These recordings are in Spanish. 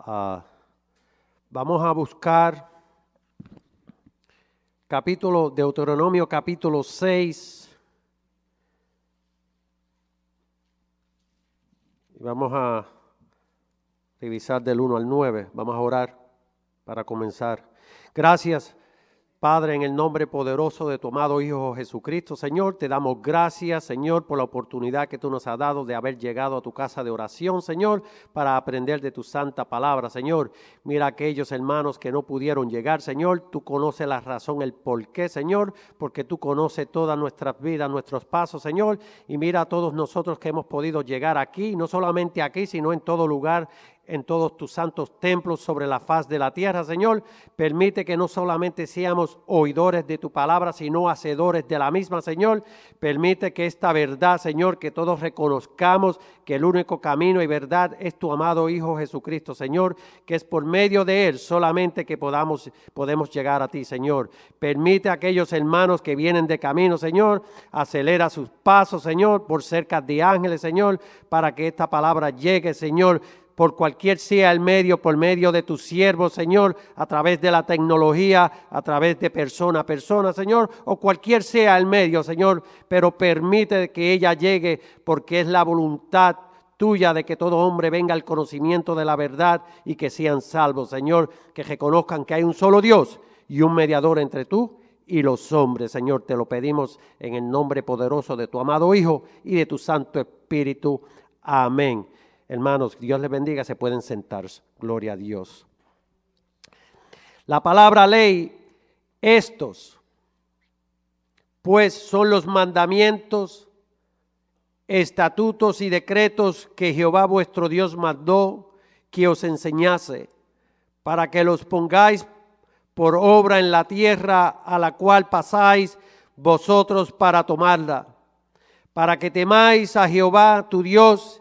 Ah, vamos a buscar Deuteronomio capítulo 6. Y vamos a revisar del 1 al 9. Vamos a orar para comenzar. Gracias, Padre, en el nombre poderoso de tu amado Hijo Jesucristo. Señor, te damos gracias, Señor, por la oportunidad que tú nos has dado de haber llegado a tu casa de oración, Señor, para aprender de tu santa palabra, Señor. Mira a aquellos hermanos que no pudieron llegar, Señor. Tú conoces la razón, el por qué, Señor, porque tú conoces todas nuestras vidas, nuestros pasos, Señor. Y mira a todos nosotros que hemos podido llegar aquí, no solamente aquí, sino en todo lugar, en todos tus santos templos sobre la faz de la tierra, Señor. Permite que no solamente seamos oidores de tu palabra, sino hacedores de la misma, Señor. Permite que esta verdad, Señor, que todos reconozcamos que el único camino y verdad es tu amado Hijo Jesucristo, Señor, que es por medio de Él solamente que podemos llegar a ti, Señor. Permite a aquellos hermanos que vienen de camino, Señor, acelera sus pasos, Señor, por cerca de ángeles, Señor, para que esta palabra llegue, Señor, por cualquier sea el medio, por medio de tus siervos, Señor, a través de la tecnología, a través de persona a persona, Señor, o cualquier sea el medio, Señor, pero permite que ella llegue porque es la voluntad tuya de que todo hombre venga al conocimiento de la verdad y que sean salvos, Señor, que reconozcan que hay un solo Dios y un mediador entre tú y los hombres, Señor. Te lo pedimos en el nombre poderoso de tu amado Hijo y de tu Santo Espíritu. Amén. Hermanos, Dios les bendiga, se pueden sentar. Gloria a Dios. La palabra ley, estos, pues son los mandamientos, estatutos y decretos que Jehová vuestro Dios mandó que os enseñase, para que los pongáis por obra en la tierra a la cual pasáis vosotros para tomarla, para que temáis a Jehová tu Dios,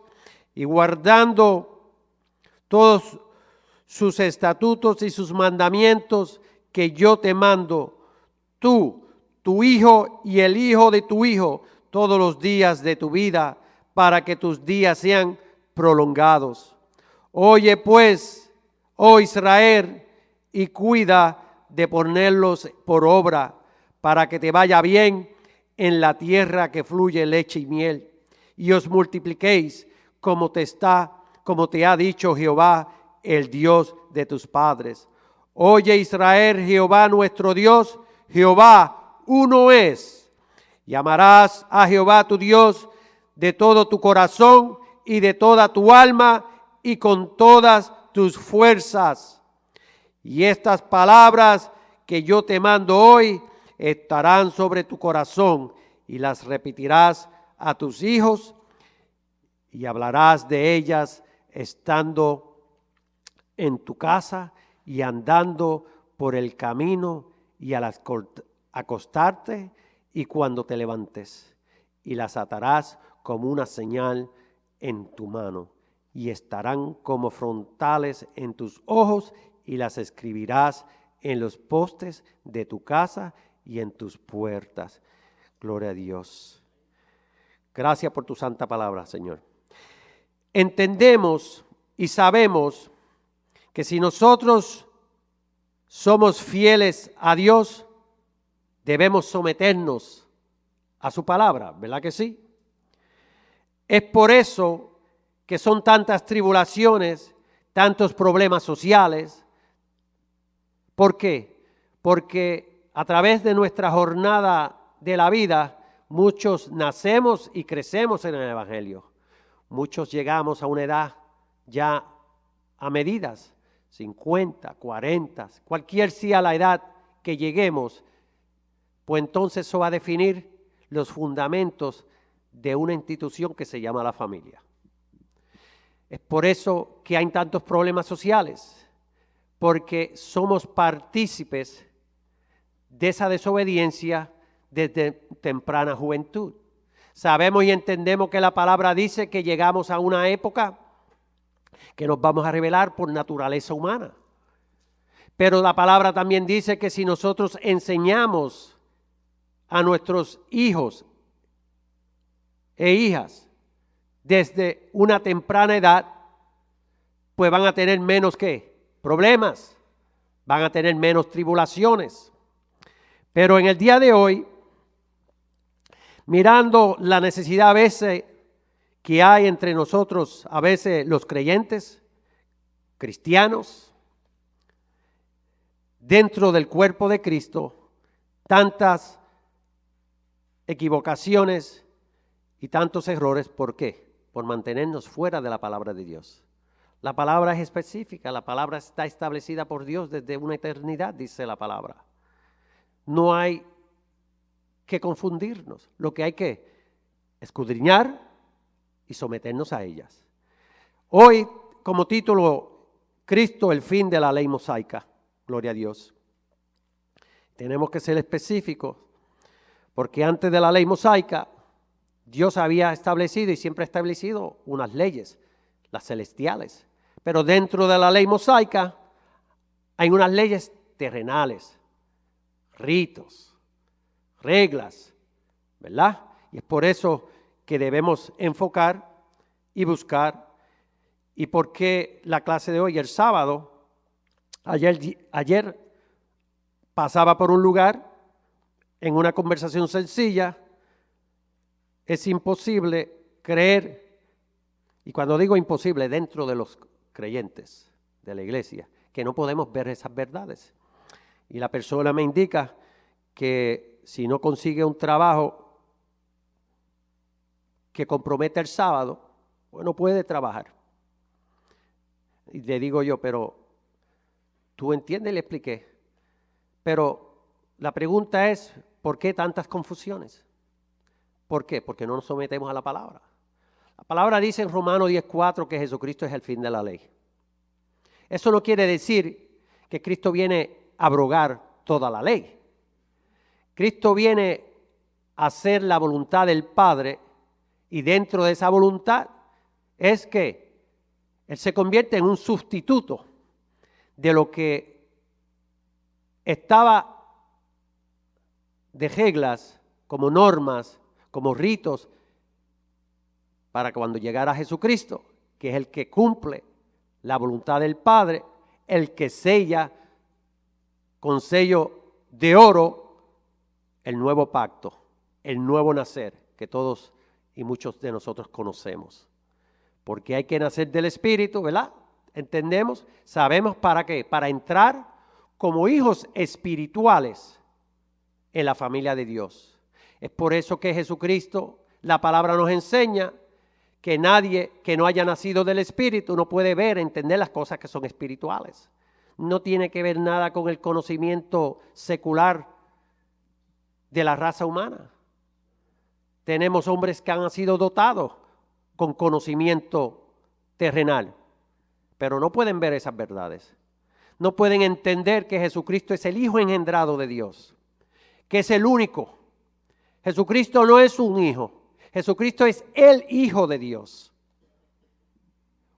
y guardando todos sus estatutos y sus mandamientos que yo te mando, tú, tu hijo y el hijo de tu hijo, todos los días de tu vida, para que tus días sean prolongados. Oye pues, oh Israel, y cuida de ponerlos por obra, para que te vaya bien en la tierra que fluye leche y miel, y os multipliquéis, como te ha dicho Jehová, el Dios de tus padres. Oye Israel, Jehová nuestro Dios, Jehová uno es. Y amarás a Jehová tu Dios de todo tu corazón y de toda tu alma y con todas tus fuerzas. Y estas palabras que yo te mando hoy estarán sobre tu corazón y las repetirás a tus hijos y hablarás de ellas estando en tu casa y andando por el camino y al acostarte y cuando te levantes. Y las atarás como una señal en tu mano y estarán como frontales en tus ojos y las escribirás en los postes de tu casa y en tus puertas. Gloria a Dios. Gracias por tu santa palabra, Señor. Entendemos y sabemos que si nosotros somos fieles a Dios, debemos someternos a su palabra, ¿verdad que sí? Es por eso que son tantas tribulaciones, tantos problemas sociales. ¿Por qué? Porque a través de nuestra jornada de la vida, muchos nacemos y crecemos en el Evangelio. Muchos llegamos a una edad ya a medidas, 50, 40, cualquier sea la edad que lleguemos, pues entonces eso va a definir los fundamentos de una institución que se llama la familia. Es por eso que hay tantos problemas sociales, porque somos partícipes de esa desobediencia desde temprana juventud. Sabemos y entendemos que la palabra dice que llegamos a una época que nos vamos a revelar por naturaleza humana. Pero la palabra también dice que si nosotros enseñamos a nuestros hijos e hijas desde una temprana edad, pues van a tener menos ¿qué? Problemas, van a tener menos tribulaciones. Pero en el día de hoy, mirando la necesidad a veces que hay entre nosotros, a veces los creyentes, cristianos, dentro del cuerpo de Cristo, tantas equivocaciones y tantos errores. ¿Por qué? Por mantenernos fuera de la palabra de Dios. La palabra es específica, la palabra está establecida por Dios desde una eternidad, dice la palabra. No hay que confundirnos, lo que hay que escudriñar y someternos a ellas. Hoy, como título, Cristo, el fin de la ley mosaica. Gloria a Dios. Tenemos que ser específicos, porque antes de la ley mosaica, Dios había establecido y siempre ha establecido unas leyes, las celestiales. Pero dentro de la ley mosaica hay unas leyes terrenales, ritos, reglas, ¿verdad? Y es por eso que debemos enfocar y buscar. ¿Y por qué la clase de hoy, el sábado? Ayer pasaba por un lugar en una conversación sencilla. Es imposible creer, y cuando digo imposible, dentro de los creyentes de la iglesia, que no podemos ver esas verdades. Y la persona me indica que si no consigue un trabajo que comprometa el sábado, pues no puede trabajar. Y le digo yo, pero ¿tú entiendes? Le expliqué. Pero la pregunta es, ¿por qué tantas confusiones? ¿Por qué? Porque no nos sometemos a la palabra. La palabra dice en Romanos 10:4 que Jesucristo es el fin de la ley. Eso no quiere decir que Cristo viene a abrogar toda la ley. Cristo viene a hacer la voluntad del Padre, y dentro de esa voluntad es que Él se convierte en un sustituto de lo que estaba de reglas, como normas, como ritos, para cuando llegara Jesucristo, que es el que cumple la voluntad del Padre, el que sella con sello de oro el nuevo pacto, el nuevo nacer, que todos y muchos de nosotros conocemos. Porque hay que nacer del Espíritu, ¿verdad? ¿Entendemos? ¿Sabemos para qué? Para entrar como hijos espirituales en la familia de Dios. Es por eso que Jesucristo, la palabra nos enseña que nadie que no haya nacido del Espíritu no puede ver, entender las cosas que son espirituales. No tiene que ver nada con el conocimiento secular de la raza humana. Tenemos hombres que han sido dotados con conocimiento terrenal, pero no pueden ver esas verdades. No pueden entender que Jesucristo es el Hijo engendrado de Dios, que es el único. Jesucristo no es un hijo, Jesucristo es el Hijo de Dios.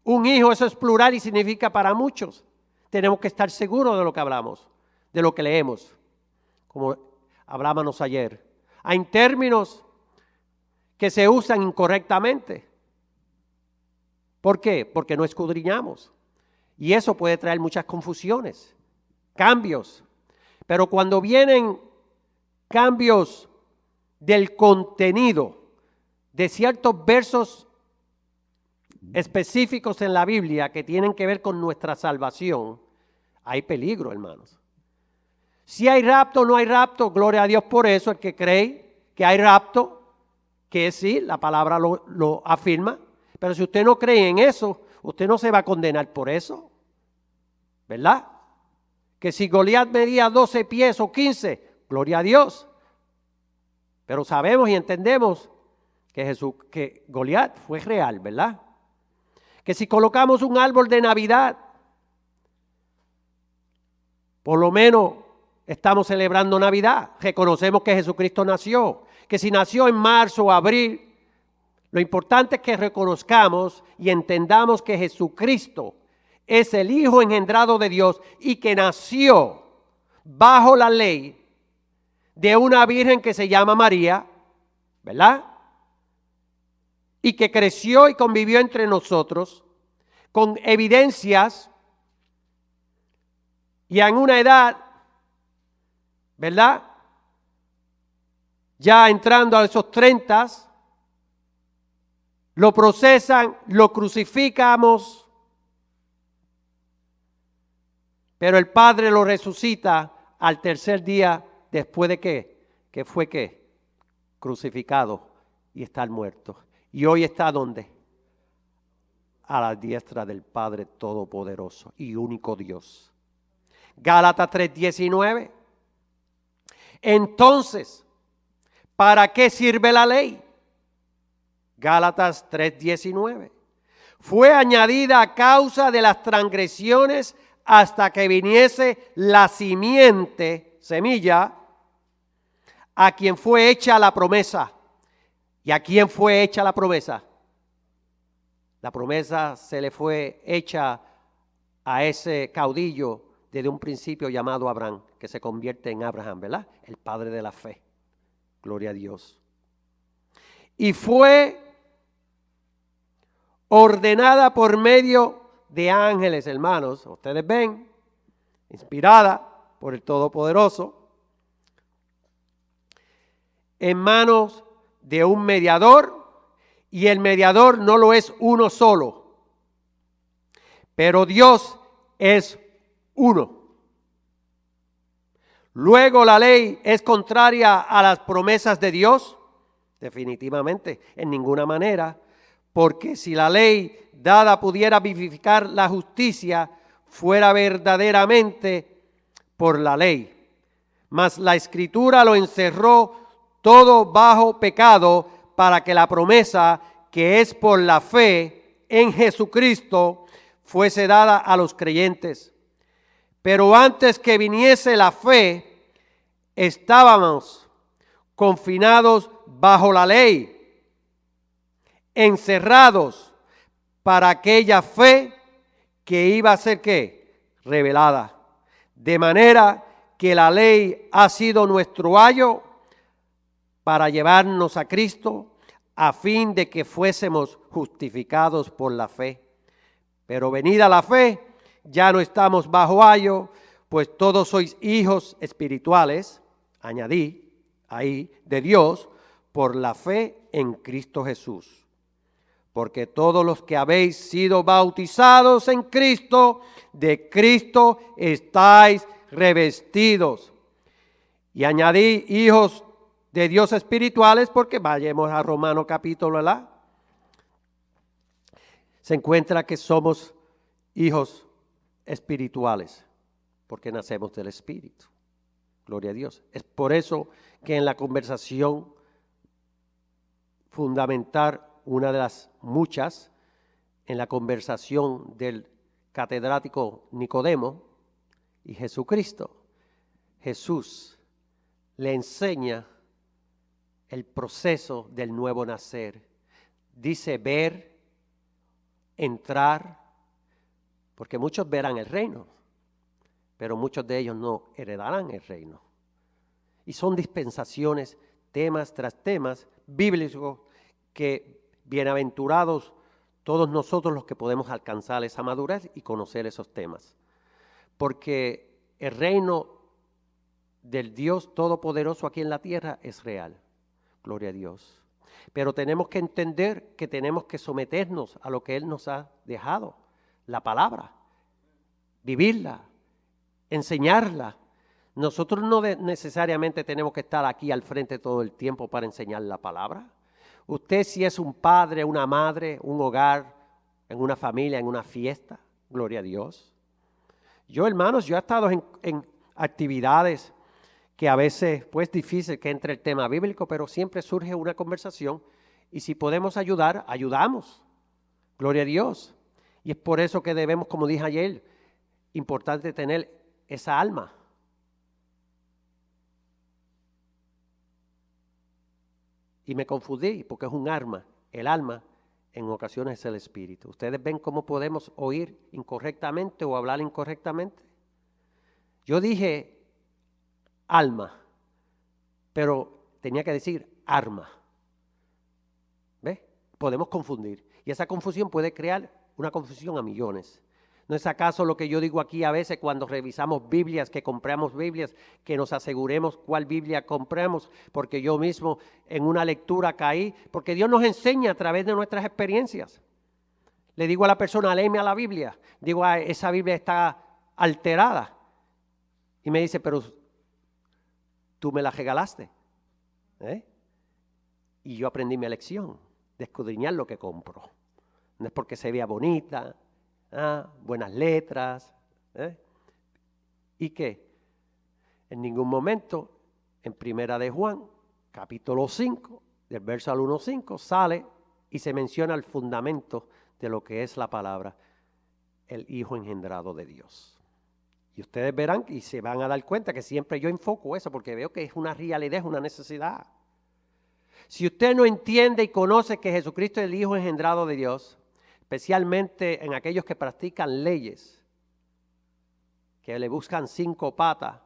Un hijo, eso es plural y significa para muchos. Tenemos que estar seguros de lo que hablamos, de lo que leemos, como hablábamos ayer. Hay términos que se usan incorrectamente. ¿Por qué? Porque no escudriñamos. Y eso puede traer muchas confusiones, cambios. Pero cuando vienen cambios del contenido de ciertos versos específicos en la Biblia que tienen que ver con nuestra salvación, hay peligro, hermanos. Si hay rapto o no hay rapto, gloria a Dios por eso. El que cree que hay rapto, que sí, la palabra lo afirma. Pero si usted no cree en eso, usted no se va a condenar por eso, ¿verdad? Que si Goliat medía 12 pies o 15, gloria a Dios. Pero sabemos y entendemos que Goliat fue real, ¿verdad? Que si colocamos un árbol de Navidad, por lo menos estamos celebrando Navidad. Reconocemos que Jesucristo nació. Que si nació en marzo o abril, lo importante es que reconozcamos y entendamos que Jesucristo es el Hijo engendrado de Dios y que nació bajo la ley de una virgen que se llama María, ¿verdad? Y que creció y convivió entre nosotros, con evidencias y en una edad, ¿verdad? Ya entrando a esos 30, lo procesan, lo crucificamos, pero el Padre lo resucita al tercer día después de que fue crucificado y está muerto. Y hoy está ¿dónde? A la diestra del Padre Todopoderoso y único Dios. Gálatas 3:19. Entonces, ¿para qué sirve la ley? Gálatas 3:19. Fue añadida a causa de las transgresiones hasta que viniese la simiente, semilla, a quien fue hecha la promesa. ¿Y a quién fue hecha la promesa? La promesa se le fue hecha a ese caudillo desde un principio llamado Abraham, que se convierte en Abraham, ¿verdad? El padre de la fe. Gloria a Dios. Y fue ordenada por medio de ángeles, hermanos. Ustedes ven, inspirada por el Todopoderoso, en manos de un mediador, y el mediador no lo es uno solo, pero Dios es uno. Luego, ¿la ley es contraria a las promesas de Dios? Definitivamente, en ninguna manera, porque si la ley dada pudiera vivificar la justicia, fuera verdaderamente por la ley. Mas la Escritura lo encerró todo bajo pecado, para que la promesa, que es por la fe en Jesucristo, fuese dada a los creyentes. Pero antes que viniese la fe, estábamos confinados bajo la ley, encerrados para aquella fe que iba a ser ¿qué? Revelada. De manera que la ley ha sido nuestro ayo para llevarnos a Cristo, a fin de que fuésemos justificados por la fe. Pero venida la fe, ya no estamos bajo ayo, pues todos sois hijos espirituales, añadí ahí, de Dios, por la fe en Cristo Jesús. Porque todos los que habéis sido bautizados en Cristo, de Cristo estáis revestidos. Y añadí hijos de Dios espirituales, porque vayamos a Romanos capítulo, ¿verdad? Se encuentra que somos hijos espirituales, porque nacemos del Espíritu. Gloria a Dios. Es por eso que en la conversación fundamental, una de las muchas, en la conversación del catedrático Nicodemo y Jesucristo, Jesús le enseña el proceso del nuevo nacer. Dice ver, entrar, porque muchos verán el reino, pero muchos de ellos no heredarán el reino. Y son dispensaciones, temas tras temas bíblicos, que bienaventurados todos nosotros los que podemos alcanzar esa madurez y conocer esos temas. Porque el reino del Dios Todopoderoso aquí en la tierra es real. Gloria a Dios. Pero tenemos que entender que tenemos que someternos a lo que Él nos ha dejado, la palabra, vivirla, enseñarla. Nosotros no necesariamente tenemos que estar aquí al frente todo el tiempo para enseñar la palabra. Usted, si es un padre, una madre, un hogar, en una familia, en una fiesta, gloria a Dios. Yo, hermanos, yo he estado en actividades que a veces pues difícil que entre el tema bíblico, pero siempre surge una conversación y si podemos ayudar, ayudamos. Gloria a Dios. Y es por eso que debemos, como dije ayer, importante tener esa alma. Y me confundí porque es un arma. El alma en ocasiones es el espíritu. ¿Ustedes ven cómo podemos oír incorrectamente o hablar incorrectamente? Yo dije alma, pero tenía que decir arma. ¿Ves? Podemos confundir. Y esa confusión puede crear una confusión a millones. ¿No es acaso lo que yo digo aquí a veces cuando revisamos Biblias, que compramos Biblias, que nos aseguremos cuál Biblia compramos? Porque yo mismo en una lectura caí, porque Dios nos enseña a través de nuestras experiencias. Le digo a la persona, léeme a la Biblia. Digo, esa Biblia está alterada. Y me dice, pero tú me la regalaste. Y yo aprendí mi lección de escudriñar lo que compro. No es porque se vea bonita, buenas letras. ¿Y qué? En ningún momento, en Primera de Juan, capítulo 5, del verso al 1:5, sale y se menciona el fundamento de lo que es la palabra, el Hijo engendrado de Dios. Y ustedes verán y se van a dar cuenta que siempre yo enfoco eso porque veo que es una realidad, es una necesidad. Si usted no entiende y conoce que Jesucristo es el Hijo engendrado de Dios, especialmente en aquellos que practican leyes, que le buscan 5 patas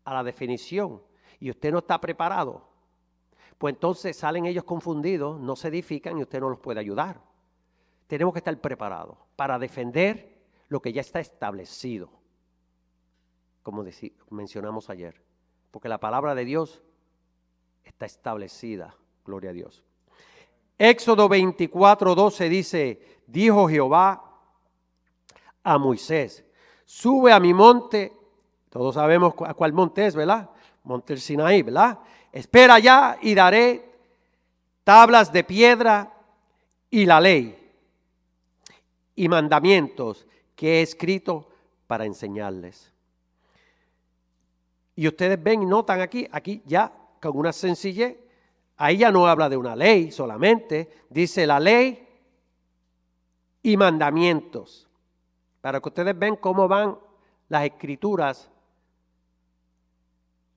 a la definición, y usted no está preparado, pues entonces salen ellos confundidos, no se edifican y usted no los puede ayudar. Tenemos que estar preparados para defender lo que ya está establecido, como mencionamos ayer, porque la palabra de Dios está establecida, gloria a Dios. Éxodo 24:12 dice, dijo Jehová a Moisés, sube a mi monte, todos sabemos a cuál monte es, ¿verdad? Monte el Sinaí, ¿verdad? Espera allá y daré tablas de piedra y la ley y mandamientos que he escrito para enseñarles. Y ustedes ven y notan aquí ya con una sencillez, ahí ya no habla de una ley solamente, dice la ley y mandamientos. Para que ustedes ven cómo van las escrituras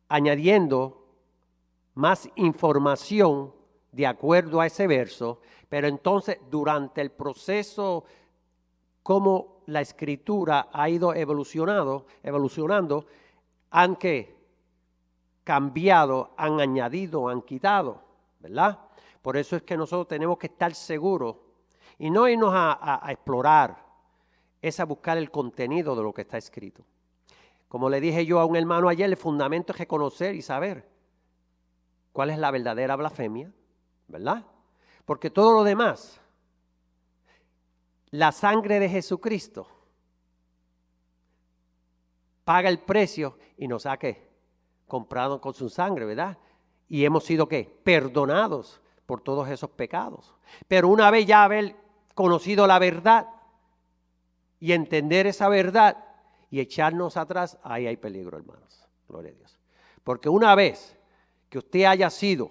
añadiendo más información de acuerdo a ese verso, pero entonces durante el proceso, cómo la escritura ha ido evolucionando, han cambiado, han añadido, han quitado, ¿verdad? Por eso es que nosotros tenemos que estar seguros y no irnos a explorar, es a buscar el contenido de lo que está escrito. Como le dije yo a un hermano ayer, el fundamento es reconocer y saber cuál es la verdadera blasfemia, ¿verdad? Porque todo lo demás, la sangre de Jesucristo paga el precio y nos ha comprado con su sangre, ¿verdad? Y hemos sido perdonados por todos esos pecados. Pero una vez ya haber conocido la verdad y entender esa verdad y echarnos atrás, ahí hay peligro, hermanos. Gloria a Dios. Porque una vez que usted haya sido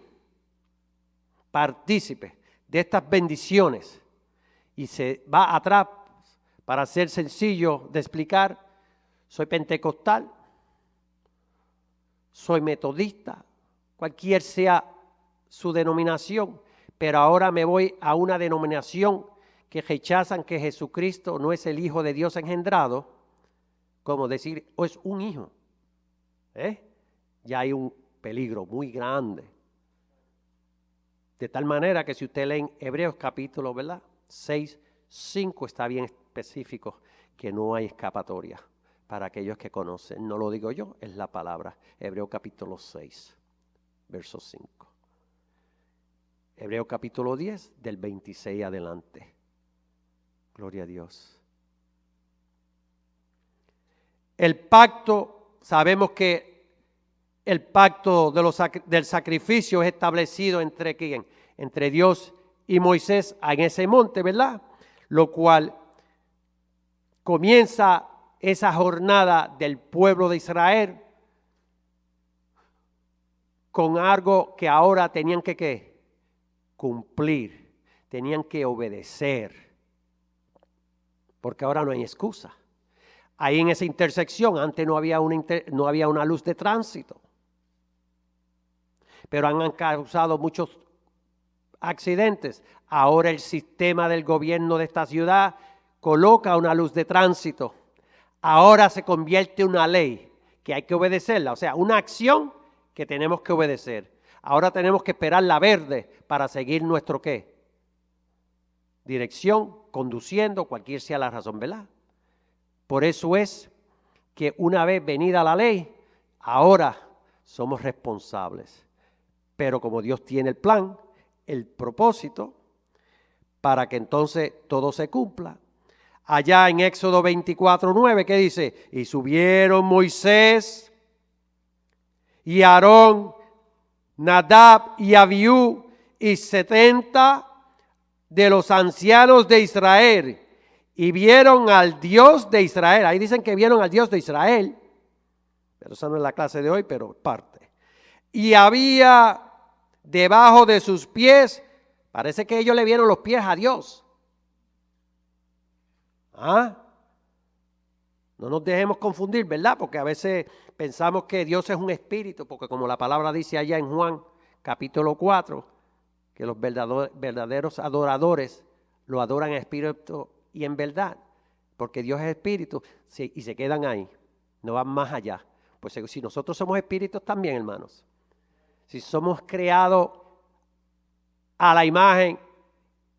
partícipe de estas bendiciones y se va atrás, para ser sencillo de explicar, soy pentecostal, soy metodista, cualquier sea su denominación, pero ahora me voy a una denominación que rechazan que Jesucristo no es el Hijo de Dios engendrado, como decir, es un hijo. Ya hay un peligro muy grande. De tal manera que si usted lee en Hebreos capítulo, ¿verdad? 6:5 está bien específico que no hay escapatoria para aquellos que conocen. No lo digo yo, es la palabra. Hebreos capítulo 6, verso 5. Hebreos capítulo 10, del 26 adelante. Gloria a Dios. El pacto, sabemos que el pacto del sacrificio es establecido entre ¿quién? Entre Dios y Moisés en ese monte, ¿verdad? Lo cual comienza esa jornada del pueblo de Israel con algo que ahora tenían que cumplir, tenían que obedecer, porque ahora no hay excusa. Ahí en esa intersección antes no había una luz de tránsito, pero han causado muchos accidentes. Ahora el sistema del gobierno de esta ciudad coloca una luz de tránsito. Ahora se convierte en una ley que hay que obedecerla, o sea, una acción que tenemos que obedecer. Ahora tenemos que esperar la verde para seguir nuestro dirección, conduciendo, cualquier sea la razón, ¿verdad? Por eso es que una vez venida la ley, ahora somos responsables. Pero como Dios tiene el plan, el propósito, para que entonces todo se cumpla. Allá en Éxodo 24:9, ¿qué dice? Y subieron Moisés y Aarón, Nadab y Abiú y 70 de los ancianos de Israel y vieron al Dios de Israel. Ahí dicen que vieron al Dios de Israel, pero esa no es la clase de hoy, pero parte. Y había debajo de sus pies, parece que ellos le vieron los pies a Dios. No nos dejemos confundir, ¿verdad? Porque a veces pensamos que Dios es un espíritu, porque como la palabra dice allá en Juan capítulo 4, que los verdaderos adoradores lo adoran en espíritu y en verdad, porque Dios es espíritu y se quedan ahí, no van más allá. Pues si nosotros somos espíritus también, hermanos, si somos creados a la imagen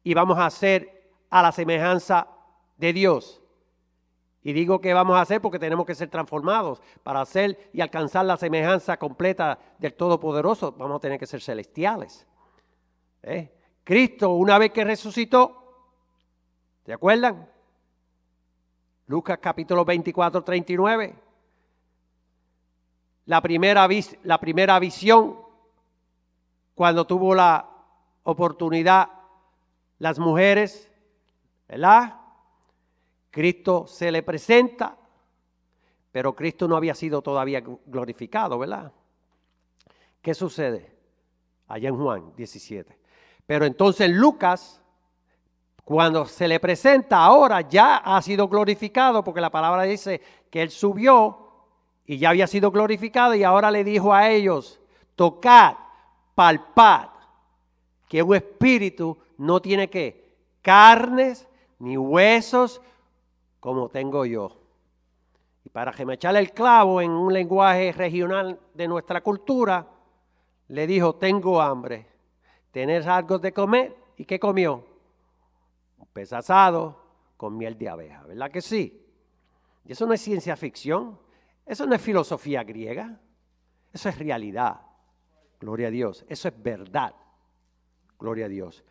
y vamos a ser a la semejanza de Dios, y digo que vamos a hacer porque tenemos que ser transformados para hacer y alcanzar la semejanza completa del Todopoderoso, vamos a tener que ser celestiales. Cristo, una vez que resucitó, ¿se acuerdan? Lucas capítulo 24:39. La primera visión, cuando tuvo la oportunidad las mujeres, ¿verdad? Cristo se le presenta, pero Cristo no había sido todavía glorificado, ¿verdad? ¿Qué sucede? Allá en Juan 17. Pero entonces Lucas, cuando se le presenta, ahora ya ha sido glorificado, porque la palabra dice que él subió y ya había sido glorificado, y ahora le dijo a ellos, tocad, palpad, que un espíritu no tiene que carnes ni huesos como tengo yo. Y para remecharle el clavo en un lenguaje regional de nuestra cultura, le dijo, tengo hambre, ¿tenés algo de comer? ¿Y qué comió? Un pez asado con miel de abeja, ¿verdad que sí? Y eso no es ciencia ficción, eso no es filosofía griega, eso es realidad, gloria a Dios, eso es verdad, gloria a Dios.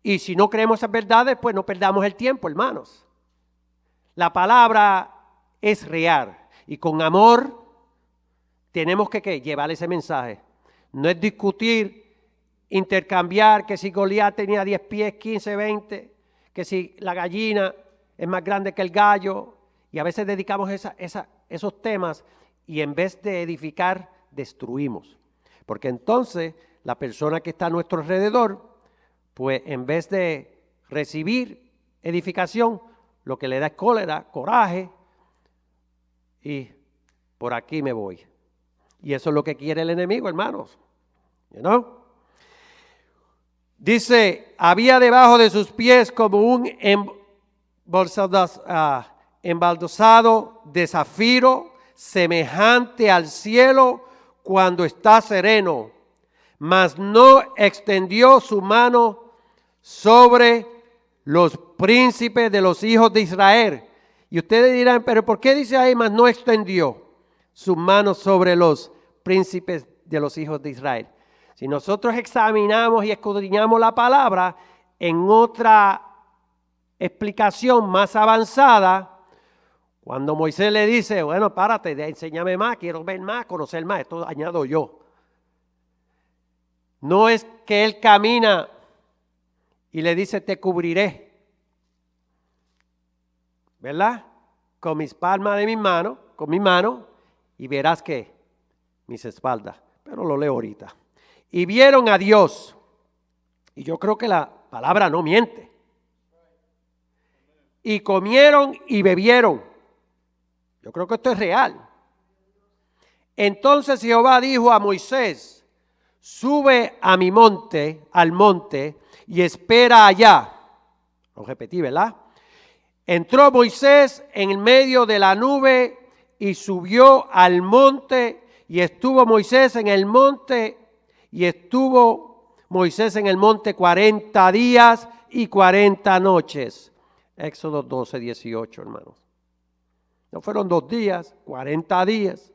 Y si no creemos esas verdades, pues no perdamos el tiempo, hermanos. La palabra es real y con amor tenemos que llevar ese mensaje. No es discutir, intercambiar que si Goliat tenía 10 pies, 15, 20, que si la gallina es más grande que el gallo, y a veces dedicamos esos temas y en vez de edificar, destruimos. Porque entonces la persona que está a nuestro alrededor, pues en vez de recibir edificación, lo que le da es cólera, coraje, y por aquí me voy. Y eso es lo que quiere el enemigo, hermanos. ¿No? Dice, había debajo de sus pies como un embaldosado de zafiro, semejante al cielo cuando está sereno, mas no extendió su mano sobre los príncipes de los hijos de Israel. Y ustedes dirán, pero ¿por qué dice ahí, mas no extendió sus manos sobre los príncipes de los hijos de Israel? Si nosotros examinamos y escudriñamos la palabra en otra explicación más avanzada, cuando Moisés le dice, bueno, párate, enséñame más, quiero ver más, conocer más, esto añado yo. No es que él camina y le dice, te cubriré, ¿verdad? Con mis palmas de mis manos, con mi mano, y verás que mis espaldas, pero lo leo ahorita. Y vieron a Dios, y yo creo que la palabra no miente. Y comieron y bebieron. Yo creo que esto es real. Entonces Jehová dijo a Moisés, sube a mi monte, al monte, y espera allá. Lo repetí, ¿verdad? Entró Moisés en medio de la nube y subió al monte, y estuvo Moisés en el monte, 40 días y 40 noches. Éxodo 12, 18, hermanos. No fueron 2 días, 40 días.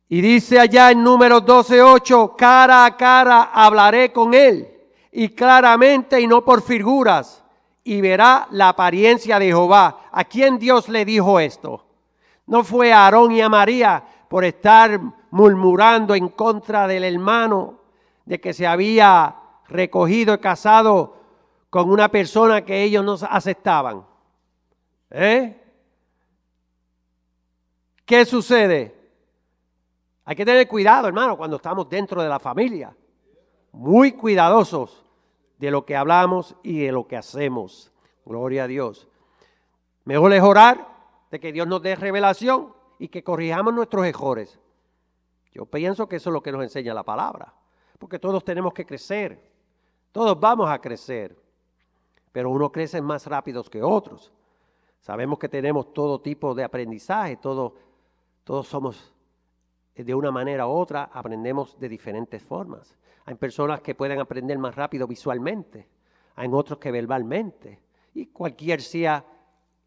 Y dice allá en Números 12:8, cara a cara hablaré con él, y claramente y no por figuras, y verá la apariencia de Jehová. ¿A quién Dios le dijo esto? No fue a Aarón y a María por estar murmurando en contra del hermano de que se había recogido y casado con una persona que ellos no aceptaban. ¿Qué sucede? Hay que tener cuidado, hermano, cuando estamos dentro de la familia. Muy cuidadosos de lo que hablamos y de lo que hacemos. Gloria a Dios. Mejor es orar de que Dios nos dé revelación y que corrijamos nuestros errores. Yo pienso que eso es lo que nos enseña la palabra. Porque todos tenemos que crecer. Todos vamos a crecer. Pero unos crecen más rápidos que otros. Sabemos que tenemos todo tipo de aprendizaje. Todos somos de una manera u otra, aprendemos de diferentes formas. Hay personas que pueden aprender más rápido visualmente, hay otros que verbalmente. Y cualquier sea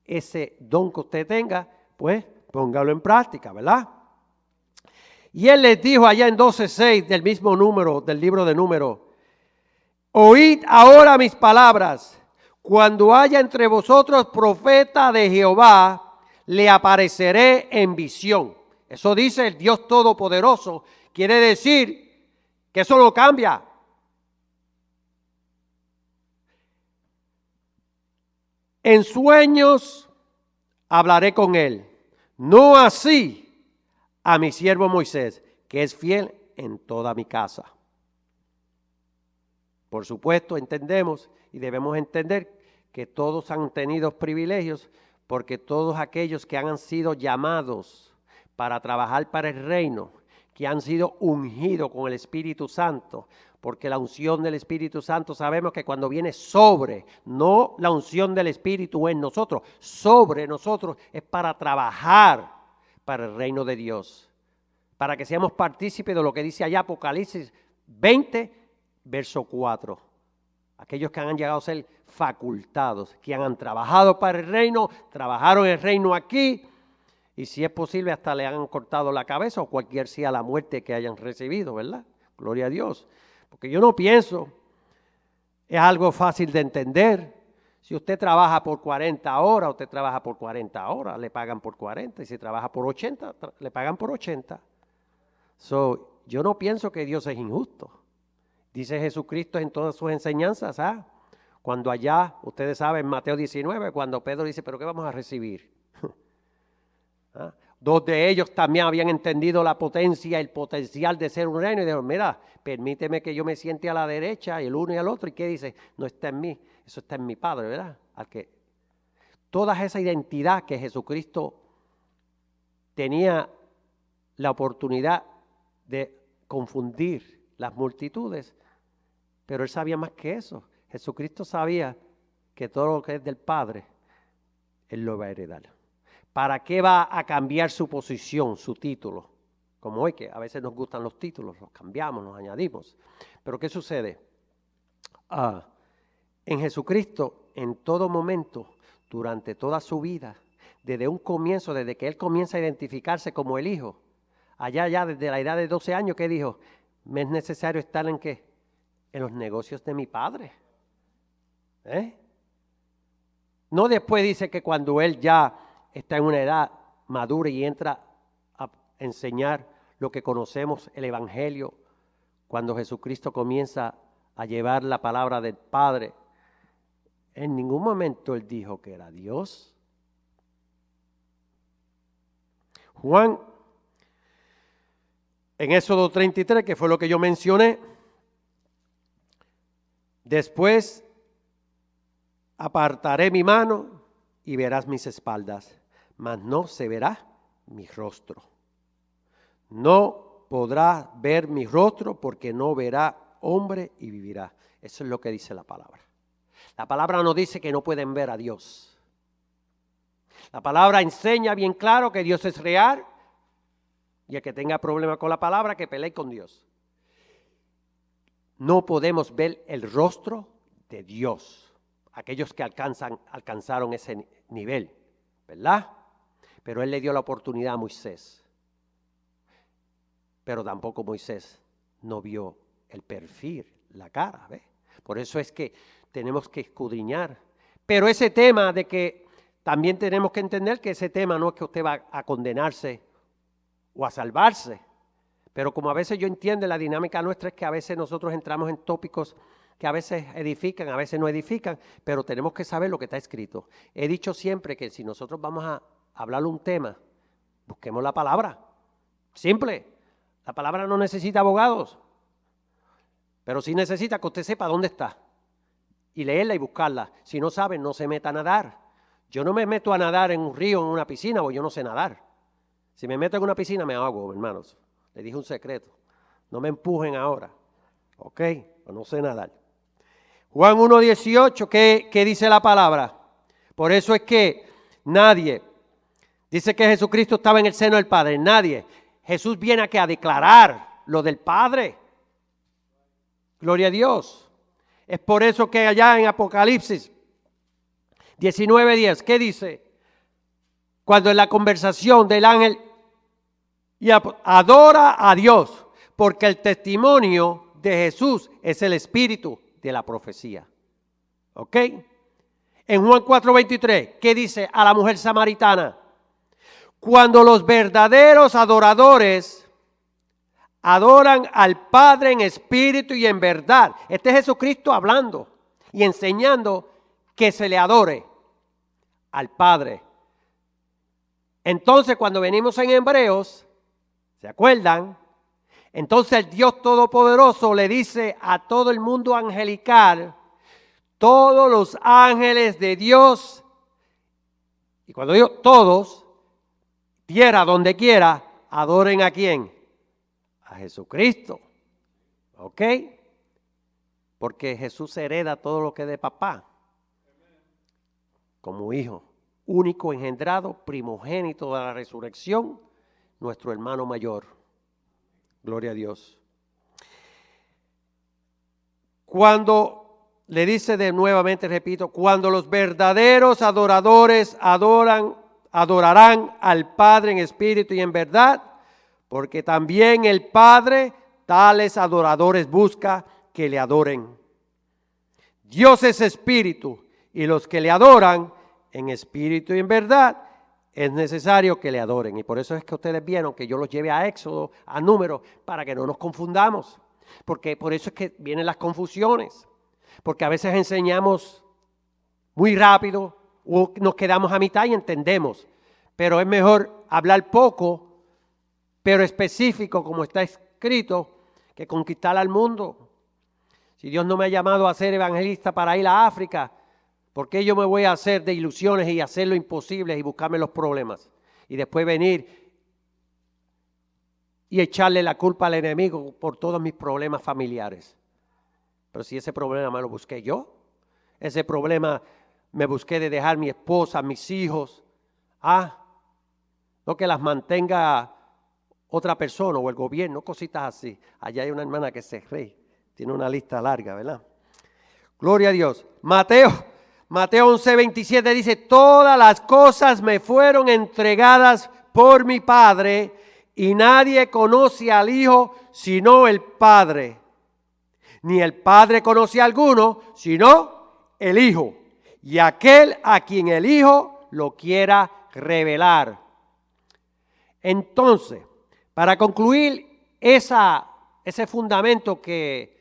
ese don que usted tenga, pues póngalo en práctica, ¿verdad? Y él les dijo allá en 12:6 del mismo número, del libro de Números, oíd ahora mis palabras, cuando haya entre vosotros profeta de Jehová, le apareceré en visión. Eso dice el Dios Todopoderoso. Quiere decir que eso lo cambia. En sueños hablaré con él. No así a mi siervo Moisés, que es fiel en toda mi casa. Por supuesto, entendemos y debemos entender que todos han tenido privilegios, porque todos aquellos que han sido llamados para trabajar para el reino, que han sido ungidos con el Espíritu Santo, porque la unción del Espíritu Santo sabemos que cuando viene sobre, no la unción del Espíritu en nosotros, sobre nosotros es para trabajar para el reino de Dios, para que seamos partícipes de lo que dice allá Apocalipsis 20, verso 4. Aquellos que han llegado a ser facultados, que han trabajado para el reino, trabajaron el reino aquí, y si es posible hasta le han cortado la cabeza o cualquier sea la muerte que hayan recibido, ¿verdad? Gloria a Dios. Porque yo no pienso, es algo fácil de entender. Si usted trabaja por 40 horas, usted trabaja por 40 horas, le pagan por 40. Y si trabaja por 80, le pagan por 80. Yo no pienso que Dios es injusto. Dice Jesucristo en todas sus enseñanzas, cuando allá, ustedes saben, Mateo 19, cuando Pedro dice, ¿pero qué vamos a recibir? 2 de ellos también habían entendido la potencia, el potencial de ser un reino y dijeron, mira, permíteme que yo me siente a la derecha y el uno y el otro. ¿Y qué dice? No está en mí, eso está en mi Padre, ¿verdad? Toda esa identidad que Jesucristo tenía la oportunidad de confundir las multitudes, pero él sabía más que eso. Jesucristo sabía que todo lo que es del Padre, él lo va a heredar. ¿Para qué va a cambiar su posición, su título? Como hoy, que a veces nos gustan los títulos, los cambiamos, los añadimos. Pero ¿qué sucede? En Jesucristo, en todo momento, durante toda su vida, desde un comienzo, desde que Él comienza a identificarse como el Hijo, allá ya desde la edad de 12 años, ¿qué dijo? ¿Me es necesario estar en qué? En los negocios de mi Padre. No después dice que cuando Él ya está en una edad madura y entra a enseñar lo que conocemos, el Evangelio, cuando Jesucristo comienza a llevar la palabra del Padre, en ningún momento Él dijo que era Dios. Juan, en Éxodo 33, que fue lo que yo mencioné, después apartaré mi mano y verás mis espaldas, mas no se verá mi rostro. No podrá ver mi rostro porque no verá hombre y vivirá. Eso es lo que dice la palabra. La palabra no dice que no pueden ver a Dios. La palabra enseña bien claro que Dios es real y el que tenga problema con la palabra que pelee con Dios. No podemos ver el rostro de Dios, aquellos que alcanzaron ese nivel, ¿verdad? Pero Él le dio la oportunidad a Moisés. Pero tampoco Moisés no vio el perfil, la cara, ¿ves? Por eso es que tenemos que escudriñar. Pero ese tema de que también tenemos que entender que ese tema no es que usted va a condenarse o a salvarse. Pero como a veces yo entiendo, la dinámica nuestra es que a veces nosotros entramos en tópicos que a veces edifican, a veces no edifican, pero tenemos que saber lo que está escrito. He dicho siempre que si nosotros vamos a hablar un tema, busquemos la palabra. Simple. La palabra no necesita abogados, pero sí necesita que usted sepa dónde está y leerla y buscarla. Si no sabe, no se meta a nadar. Yo no me meto a nadar en un río, en una piscina, porque yo no sé nadar. Si me meto en una piscina, me ahogo, hermanos. Les dije un secreto. No me empujen ahora, ¿ok? No sé nadar. Juan 1:18, ¿qué dice la palabra? Por eso es que nadie, dice que Jesucristo estaba en el seno del Padre, nadie. Jesús viene aquí a declarar lo del Padre. Gloria a Dios. Es por eso que allá en Apocalipsis 19:10, ¿qué dice? Cuando en la conversación del ángel y adora a Dios, porque el testimonio de Jesús es el espíritu de la profecía. ¿Ok? En Juan 4:23, ¿qué dice a la mujer samaritana? Cuando los verdaderos adoradores adoran al Padre en espíritu y en verdad. Este es Jesucristo hablando y enseñando que se le adore al Padre. Entonces, cuando venimos en Hebreos, ¿se acuerdan? Entonces el Dios Todopoderoso le dice a todo el mundo angelical, todos los ángeles de Dios, y cuando digo todos, tierra, donde quiera, adoren ¿a quién? A Jesucristo. ¿Ok? Porque Jesús hereda todo lo que es de papá. Como hijo, único engendrado, primogénito de la resurrección, nuestro hermano mayor. Gloria a Dios. Cuando le dice nuevamente, repito, cuando los verdaderos adoradores adorarán al Padre en espíritu y en verdad, porque también el Padre tales adoradores busca que le adoren. Dios es espíritu y los que le adoran en espíritu y en verdad es necesario que le adoren. Y por eso es que ustedes vieron que yo los lleve a Éxodo, a Números, para que no nos confundamos. Porque por eso es que vienen las confusiones. Porque a veces enseñamos muy rápido o nos quedamos a mitad y entendemos. Pero es mejor hablar poco, pero específico, como está escrito, que conquistar al mundo. Si Dios no me ha llamado a ser evangelista para ir a África, ¿por qué yo me voy a hacer de ilusiones y hacer lo imposible y buscarme los problemas? Y después venir y echarle la culpa al enemigo por todos mis problemas familiares. Pero si ese problema me lo busqué yo, ese problema me busqué de dejar mi esposa, mis hijos, no que las mantenga otra persona o el gobierno, cositas así. Allá hay una hermana que se ríe, tiene una lista larga, ¿verdad? Gloria a Dios. Mateo 11:27 dice, todas las cosas me fueron entregadas por mi Padre y nadie conoce al Hijo sino el Padre. Ni el Padre conoce a alguno sino el Hijo y aquel a quien el Hijo lo quiera revelar. Entonces, para concluir ese fundamento que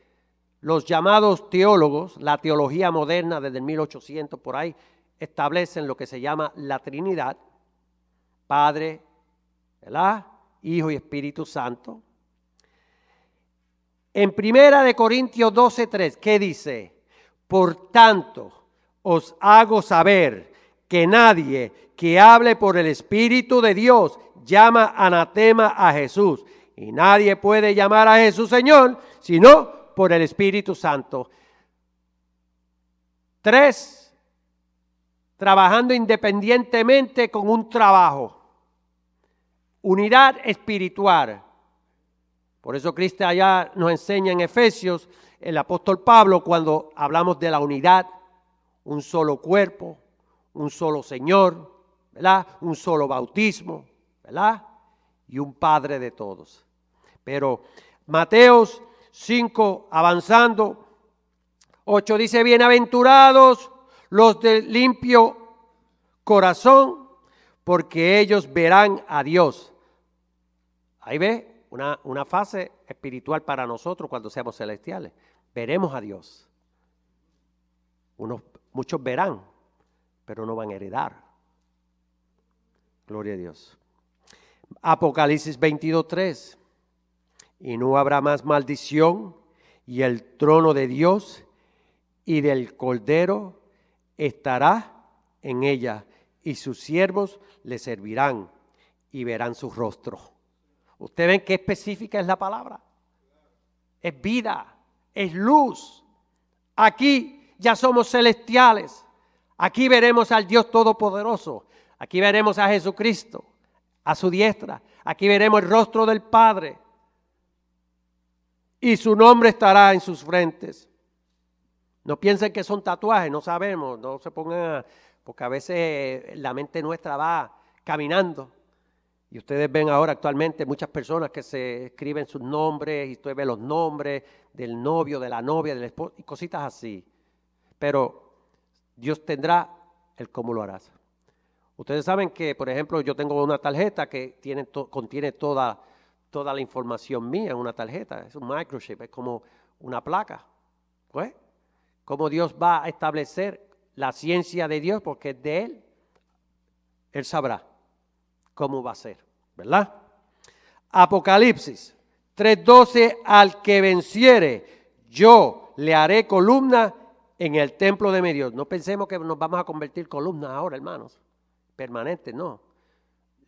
los llamados teólogos, la teología moderna desde el 1800 por ahí, establecen lo que se llama la Trinidad, Padre, ¿verdad? Hijo y Espíritu Santo. En 1 Corintios 12:3, ¿qué dice? Por tanto, os hago saber que nadie que hable por el Espíritu de Dios llama anatema a Jesús. Y nadie puede llamar a Jesús Señor, sino por el Espíritu Santo. 3, trabajando independientemente con un trabajo. Unidad espiritual. Por eso Cristo allá nos enseña en Efesios, el apóstol Pablo, cuando hablamos de la unidad, un solo cuerpo, un solo Señor, ¿verdad? Un solo bautismo, ¿verdad? Y un Padre de todos. Pero Mateos 5, avanzando, 8 dice, bienaventurados los de limpio corazón, porque ellos verán a Dios. Ahí ve una fase espiritual para nosotros cuando seamos celestiales. Veremos a Dios. Muchos verán, pero no van a heredar. Gloria a Dios. Apocalipsis 22:3. Y no habrá más maldición, y el trono de Dios y del Cordero estará en ella, y sus siervos le servirán y verán su rostro. ¿Ustedes ven qué específica es la palabra? Es vida, es luz. Aquí ya somos celestiales. Aquí veremos al Dios Todopoderoso. Aquí veremos a Jesucristo, a su diestra. Aquí veremos el rostro del Padre. Y su nombre estará en sus frentes. No piensen que son tatuajes, no sabemos, no se pongan, porque a veces la mente nuestra va caminando. Y ustedes ven ahora actualmente muchas personas que se escriben sus nombres, y usted ve los nombres del novio, de la novia, del esposo, y cositas así. Pero Dios tendrá el cómo lo harás. Ustedes saben que, por ejemplo, yo tengo una tarjeta que contiene toda la información mía en una tarjeta. Es un microchip, es como una placa. Pues, ¿cómo Dios va a establecer la ciencia de Dios? Porque es de Él. Él sabrá cómo va a ser, ¿verdad? Apocalipsis 3:12, al que venciere, yo le haré columna en el templo de mi Dios. No pensemos que nos vamos a convertir columnas ahora, hermanos, permanentes, no.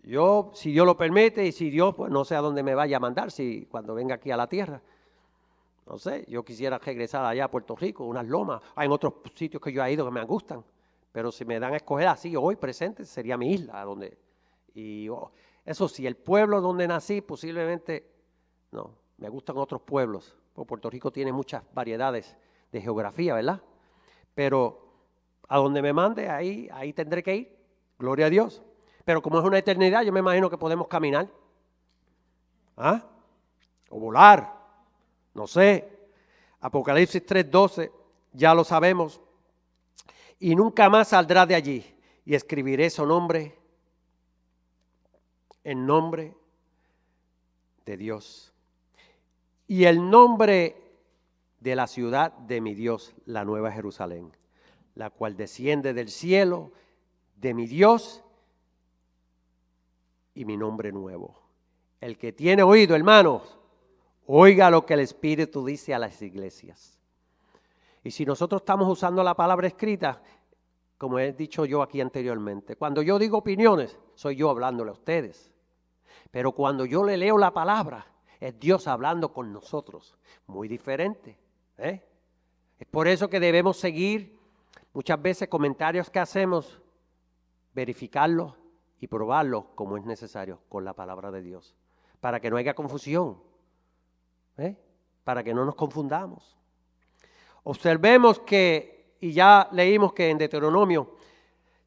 Yo, si Dios lo permite, y si Dios, pues no sé a dónde me vaya a mandar, si cuando venga aquí a la tierra. No sé, yo quisiera regresar allá a Puerto Rico, unas lomas. Hay en otros sitios que yo he ido que me gustan, pero si me dan a escoger así hoy presente, sería mi isla, donde... Y eso sí, el pueblo donde nací posiblemente, no, me gustan otros pueblos. Porque Puerto Rico tiene muchas variedades de geografía, ¿verdad? Pero a donde me mande, ahí tendré que ir. Gloria a Dios. Pero como es una eternidad, yo me imagino que podemos caminar. ¿Ah? O volar. No sé. Apocalipsis 3:12, ya lo sabemos. Y nunca más saldrá de allí. Y escribiré su nombre en nombre de Dios. Y el nombre de la ciudad de mi Dios, la Nueva Jerusalén, la cual desciende del cielo de mi Dios, y mi nombre nuevo. El que tiene oído, hermanos, oiga lo que el Espíritu dice a las iglesias. Y si nosotros estamos usando la palabra escrita, como he dicho yo aquí anteriormente, cuando yo digo opiniones, soy yo hablándole a ustedes. Pero cuando yo le leo la palabra, es Dios hablando con nosotros. Muy diferente. Es por eso que debemos seguir muchas veces comentarios que hacemos, verificarlos y probarlos como es necesario con la palabra de Dios. Para que no haya confusión. Para que no nos confundamos. Observemos que, y ya leímos que en Deuteronomio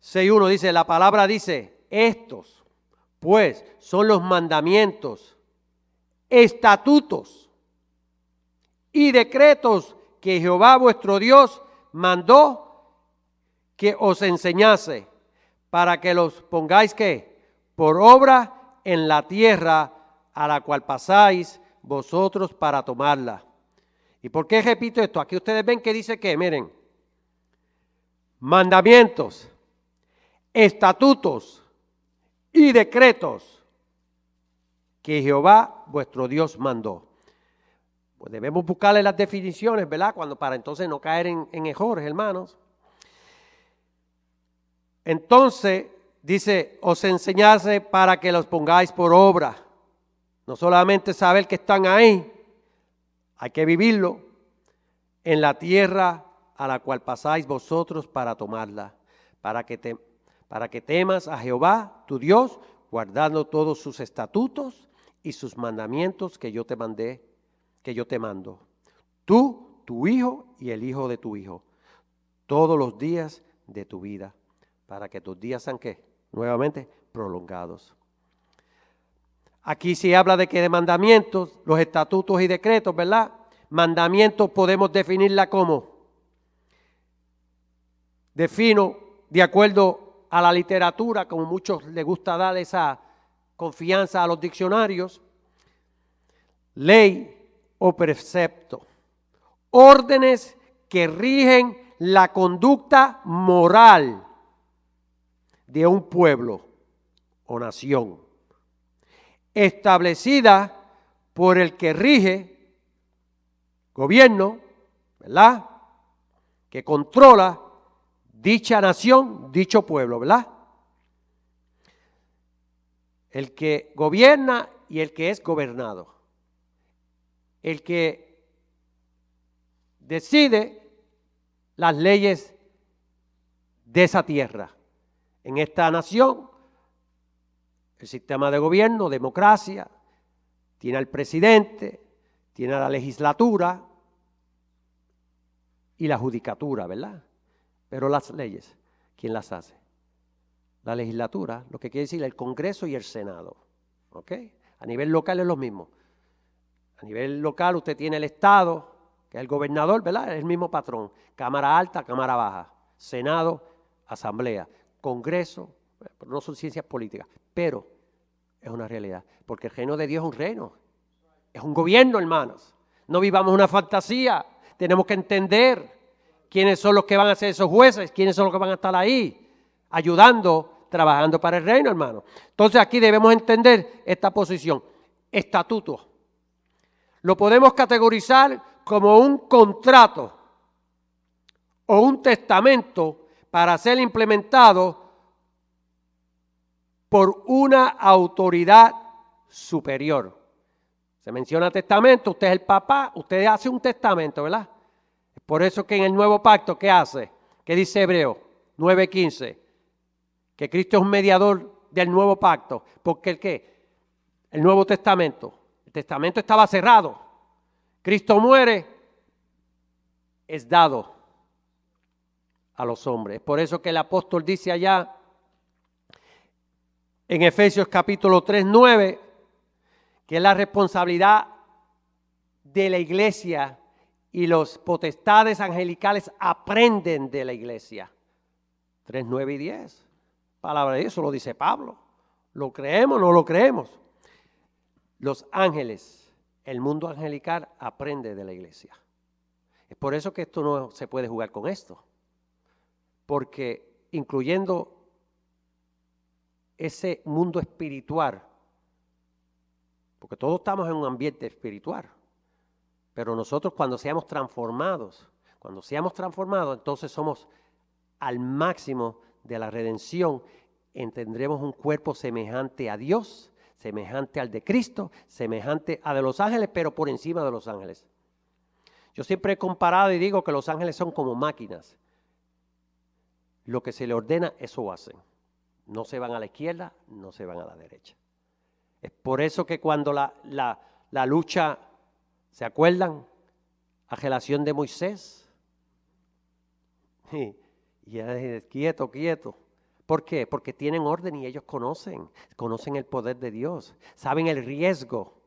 6:1 dice, la palabra dice, estos pues son los mandamientos, estatutos y decretos que Jehová vuestro Dios mandó que os enseñase, para que los pongáis ¿qué? Por obra en la tierra a la cual pasáis vosotros para tomarla. ¿Y por qué repito esto? Aquí ustedes ven que dice que, miren, mandamientos, estatutos y decretos que Jehová vuestro Dios mandó. Pues debemos buscarle las definiciones, ¿verdad? Para entonces no caer en errores, hermanos. Entonces, dice, os enseñase para que los pongáis por obra. No solamente saber que están ahí, hay que vivirlo en la tierra a la cual pasáis vosotros para tomarla, para que temas a Jehová, tu Dios, guardando todos sus estatutos y sus mandamientos que yo te mandé, que yo te mando. Tú, tu hijo y el hijo de tu hijo, todos los días de tu vida, para que tus días sean, ¿qué? Nuevamente, prolongados. Aquí se habla de que de mandamientos, los estatutos y decretos, ¿verdad? Mandamientos podemos definirla como, defino de acuerdo a la literatura, como muchos les gusta dar esa confianza a los diccionarios, ley o precepto, órdenes que rigen la conducta moral de un pueblo o nación, establecida por el que rige, gobierno, ¿verdad?, que controla dicha nación, dicho pueblo, ¿verdad? El que gobierna y el que es gobernado. El que decide las leyes de esa tierra. En esta nación, el sistema de gobierno, democracia, tiene al presidente, tiene a la legislatura y la judicatura, ¿verdad? Pero las leyes, ¿quién las hace? La legislatura, lo que quiere decir el Congreso y el Senado, ¿ok? A nivel local es lo mismo. A nivel local usted tiene el Estado, que es el gobernador, ¿verdad? Es el mismo patrón. Cámara alta, cámara baja. Senado, asamblea. Congreso, no son ciencias políticas, pero es una realidad. Porque el reino de Dios es un reino. Es un gobierno, hermanos. No vivamos una fantasía. Tenemos que entender quiénes son los que van a ser esos jueces, quiénes son los que van a estar ahí, ayudando, trabajando para el reino, hermano. Entonces aquí debemos entender esta posición. Estatuto. Lo podemos categorizar como un contrato o un testamento para ser implementado por una autoridad superior. Se menciona testamento, usted es el papá, usted hace un testamento, ¿verdad? Es por eso que en el nuevo pacto, ¿qué hace? ¿Qué dice Hebreo 9:15? Que Cristo es un mediador del nuevo pacto. Porque el Nuevo Testamento. El testamento estaba cerrado. Cristo muere, es dado a los hombres. Por eso que el apóstol dice allá en Efesios capítulo 3:9, que es la responsabilidad de la iglesia y los potestades angelicales aprenden de la iglesia. 3:9 y 10. Palabra de eso lo dice Pablo. ¿Lo creemos o no lo creemos? Los ángeles, el mundo angelical aprende de la iglesia. Es por eso que esto no se puede jugar con esto. Porque incluyendo ese mundo espiritual, porque todos estamos en un ambiente espiritual, pero nosotros cuando seamos transformados, entonces somos al máximo de la redención, tendremos un cuerpo semejante a Dios, semejante al de Cristo, semejante a de los ángeles, pero por encima de los ángeles. Yo siempre he comparado y digo que los ángeles son como máquinas. Lo que se le ordena, eso hacen. No se van a la izquierda, no se van a la derecha. Es por eso que cuando la lucha, ¿se acuerdan? A relación de Moisés. Y quieto. ¿Por qué? Porque tienen orden y ellos conocen el poder de Dios, saben el riesgo.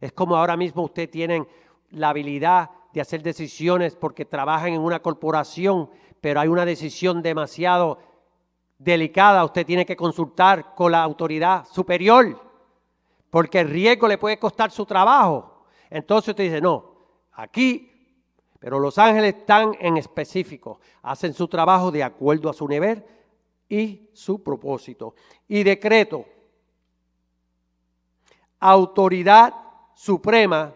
Es como ahora mismo ustedes tienen la habilidad de hacer decisiones porque trabajan en una corporación, pero hay una decisión demasiado delicada, usted tiene que consultar con la autoridad superior, porque el riesgo le puede costar su trabajo. Entonces usted dice, no, aquí, pero los ángeles están en específico, hacen su trabajo de acuerdo a su nivel y su propósito. Y decreto, autoridad suprema,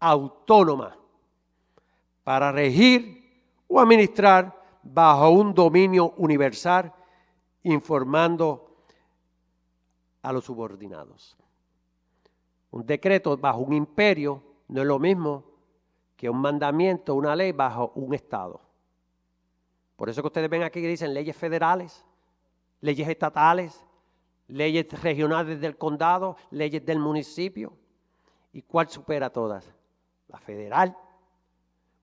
autónoma, para regir o administrar bajo un dominio universal, informando a los subordinados. Un decreto bajo un imperio no es lo mismo que un mandamiento, una ley bajo un estado. Por eso que ustedes ven aquí que dicen leyes federales, leyes estatales, leyes regionales del condado, leyes del municipio. ¿Y cuál supera todas? La federal.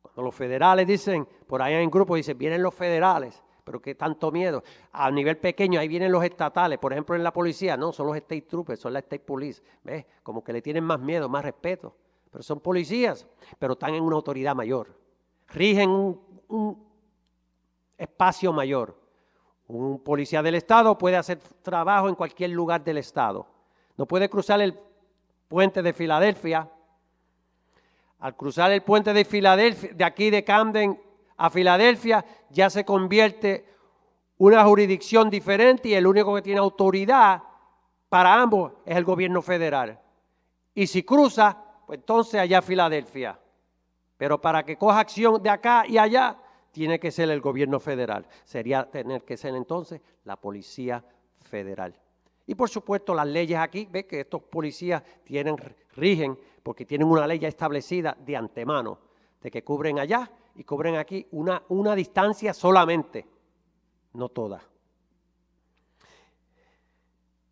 Cuando los federales dicen, por ahí en grupo dicen, vienen los federales, pero qué tanto miedo. A nivel pequeño, ahí vienen los estatales, por ejemplo en la policía, no, son los state troopers, son la state police, ¿ves? Como que le tienen más miedo, más respeto, pero son policías, pero están en una autoridad mayor, rigen un espacio mayor. Un policía del estado puede hacer trabajo en cualquier lugar del estado, no puede cruzar el puente de Filadelfia. Al cruzar el puente de Filadelfia, de aquí de Camden a Filadelfia, ya se convierte una jurisdicción diferente y el único que tiene autoridad para ambos es el gobierno federal. Y si cruza, pues entonces allá a Filadelfia. Pero para que coja acción de acá y allá, tiene que ser el gobierno federal. Sería tener que ser entonces la policía federal. Y por supuesto las leyes aquí, ve que estos policías rigen porque tienen una ley ya establecida de antemano, de que cubren allá y cubren aquí una distancia solamente, no toda.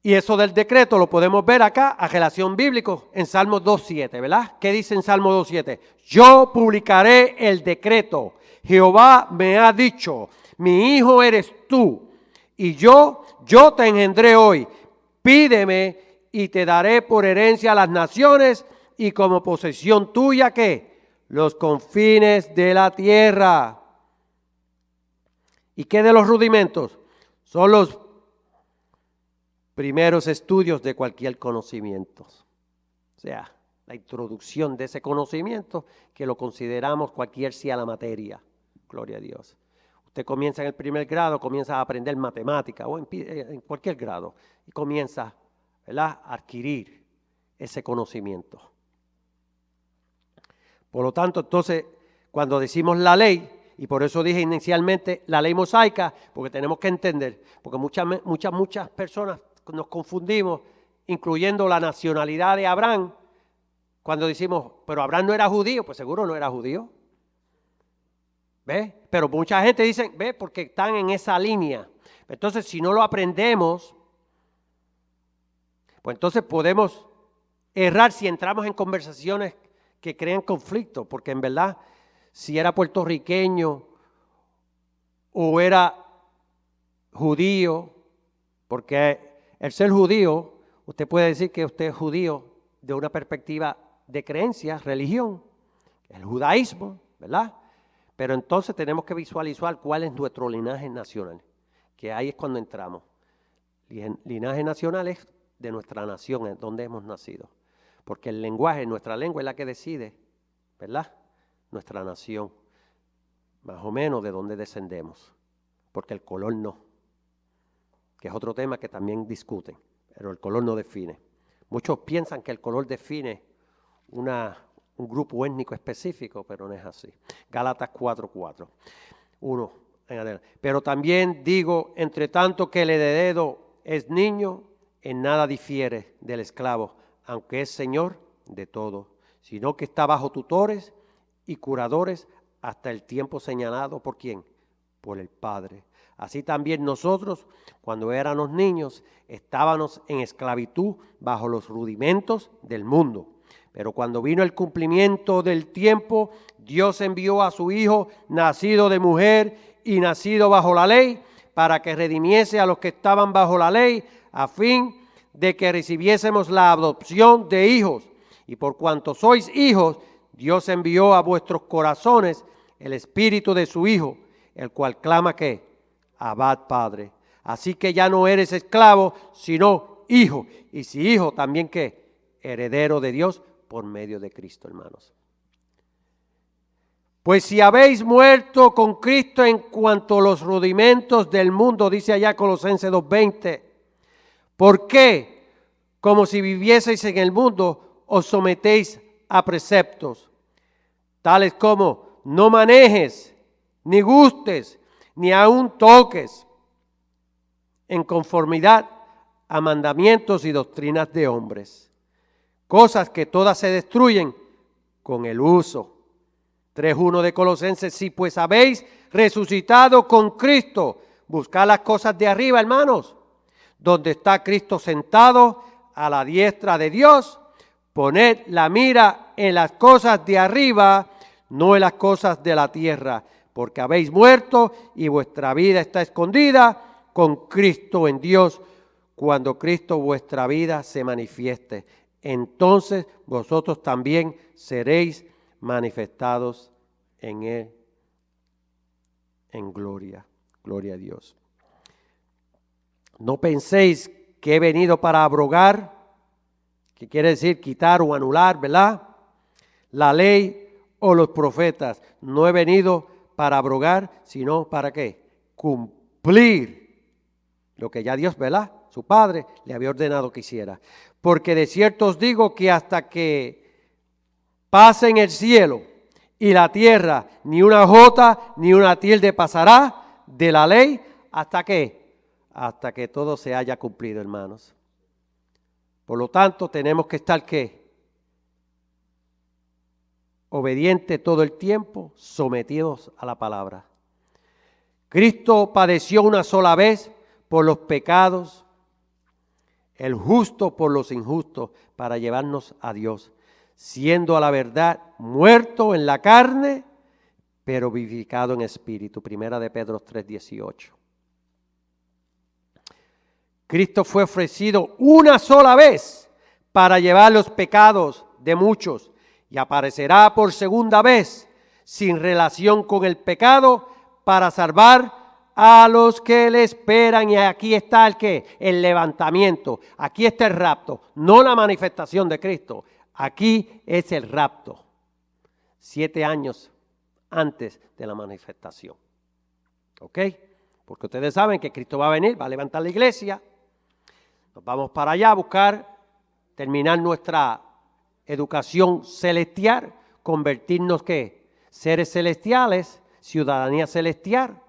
Y eso del decreto lo podemos ver acá a relación bíblico en Salmos 2.7, ¿verdad? ¿Qué dice en Salmos 2.7? Yo publicaré el decreto. Jehová me ha dicho, mi hijo eres tú, y yo te engendré hoy. Pídeme y te daré por herencia a las naciones y como posesión tuya, ¿qué? Los confines de la tierra. ¿Y qué de los rudimentos? Son los primeros estudios de cualquier conocimiento. O sea, la introducción de ese conocimiento que lo consideramos cualquier sea la materia. Gloria a Dios. Usted comienza en el primer grado, comienza a aprender matemática o en cualquier grado y comienza, ¿verdad?, a adquirir ese conocimiento. Por lo tanto, entonces, cuando decimos la ley, y por eso dije inicialmente la ley mosaica, porque tenemos que entender, porque muchas personas nos confundimos, incluyendo la nacionalidad de Abraham, cuando decimos, pero Abraham no era judío, pues seguro no era judío. ¿Ves? Pero mucha gente dice, ¿ves? Porque están en esa línea. Entonces, si no lo aprendemos, pues entonces podemos errar si entramos en conversaciones que crean conflicto, porque en verdad, si era puertorriqueño o era judío, porque el ser judío, usted puede decir que usted es judío de una perspectiva de creencia, religión, el judaísmo, ¿verdad? Pero entonces tenemos que visualizar cuál es nuestro linaje nacional, que ahí es cuando entramos. Linaje nacional es de nuestra nación, en donde hemos nacido. Porque el lenguaje, nuestra lengua es la que decide, ¿verdad? Nuestra nación, más o menos de dónde descendemos. Porque el color no, que es otro tema que también discuten, pero el color no define. Muchos piensan que el color define un grupo étnico específico, pero no es así. Gálatas 4:4. 1 en adelante. Pero también digo, entre tanto que el heredero es niño, en nada difiere del esclavo, aunque es señor de todo, sino que está bajo tutores y curadores hasta el tiempo señalado. ¿Por quién? Por el Padre. Así también nosotros, cuando éramos niños, estábamos en esclavitud bajo los rudimentos del mundo. Pero cuando vino el cumplimiento del tiempo, Dios envió a su Hijo, nacido de mujer y nacido bajo la ley, para que redimiese a los que estaban bajo la ley, a fin de que recibiésemos la adopción de hijos. Y por cuanto sois hijos, Dios envió a vuestros corazones el Espíritu de su Hijo, el cual clama que Abba, Padre. Así que ya no eres esclavo, sino hijo. Y si hijo, también que heredero de Dios por medio de Cristo, hermanos. Pues si habéis muerto con Cristo en cuanto a los rudimentos del mundo, dice allá Colosenses 2:20, ¿por qué? Como si vivieseis en el mundo, os sometéis a preceptos, tales como no manejes, ni gustes, ni aun toques, en conformidad a mandamientos y doctrinas de hombres, cosas que todas se destruyen con el uso. 3:1 de Colosenses, si pues habéis resucitado con Cristo, buscad las cosas de arriba, hermanos, donde está Cristo sentado a la diestra de Dios. Poned la mira en las cosas de arriba, no en las cosas de la tierra, porque habéis muerto y vuestra vida está escondida con Cristo en Dios. Cuando Cristo vuestra vida se manifieste, entonces vosotros también seréis manifestados en Él, en gloria. Gloria a Dios. No penséis que he venido para abrogar, que quiere decir quitar o anular, ¿verdad? La ley o los profetas. No he venido para abrogar, sino para ¿qué? Cumplir lo que ya Dios, ¿verdad? Su Padre le había ordenado que hiciera. Porque de cierto os digo que hasta que pasen el cielo y la tierra, ni una jota ni una tilde pasará de la ley, ¿hasta qué? Hasta que todo se haya cumplido, hermanos. Por lo tanto, tenemos que estar ¿qué? Obedientes todo el tiempo, sometidos a la palabra. Cristo padeció una sola vez por los pecados, el justo por los injustos, para llevarnos a Dios, siendo a la verdad muerto en la carne, pero vivificado en espíritu. Primera de Pedro 3:18. Cristo fue ofrecido una sola vez para llevar los pecados de muchos y aparecerá por segunda vez sin relación con el pecado para salvar a los que le esperan. Y aquí está el ¿qué? El levantamiento. Aquí está el rapto, no la manifestación de Cristo. Aquí es el rapto. 7 años antes de la manifestación. ¿Ok? Porque ustedes saben que Cristo va a venir, va a levantar la iglesia. Nos vamos para allá a buscar terminar nuestra educación celestial, convertirnos ¿qué? Seres celestiales, ciudadanía celestial.